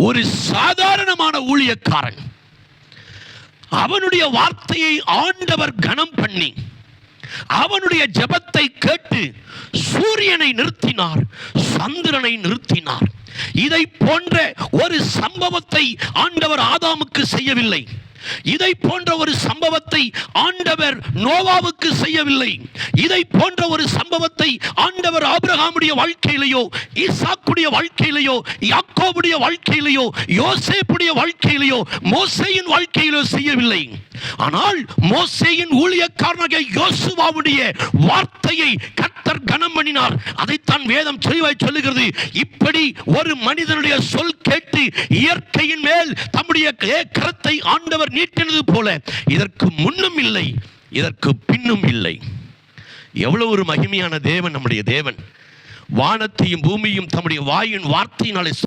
ஒரு சாதாரணமான ஊழியக்காரன் அவனுடைய வார்த்தையை ஆண்டவர் கனம் பண்ணி அவனுடைய ஜெபத்தை கேட்டு சூரியனை நிறுத்தினார், சந்திரனை நிறுத்தினார். இதை போன்ற ஒரு சம்பவத்தை ஆண்டவர் ஆதாமுக்கு செய்யவில்லை. இதை போன்ற ஒரு சம்பவத்தை ஆண்டவர் நோவாவுக்கு செய்யவில்லை. இதை போன்ற ஒரு சம்பவத்தை ஆண்டவர் ஆபிரகாமுடைய வாழ்க்கையிலேயோ, ஈசாக்குடைய வாழ்க்கையிலேயோ, யாக்கோபுடைய வாழ்க்கையிலேயோ, யோசேப்புடைய வாழ்க்கையிலேயோ, மோசேயின் வாழ்க்கையிலோ செய்யவில்லை. ஆனால் மோசேயின் ஊழியக்காரனாகிய யோசுவாவுடைய வார்த்தையை கர்த்தர் கனம் பண்ணினார். அதைத்தான் வேதம் தெளிவாய் சொல்லுகிறது. இப்படி ஒரு மனிதனுடைய சொல் கேட்டு இயற்கையின் மேல் தம்முடைய கரத்தை ஆண்டவர் நீட்டினது போல இதற்கு முன்னும் இல்லை, இதற்கு பின்னும் இல்லை. எவ்வளவு ஒரு மகிமையான தேவன் நம்முடைய தேவன்! வானத்தையும் பூமியும் தம்முடைய வாயின் வார்த்தையினாலே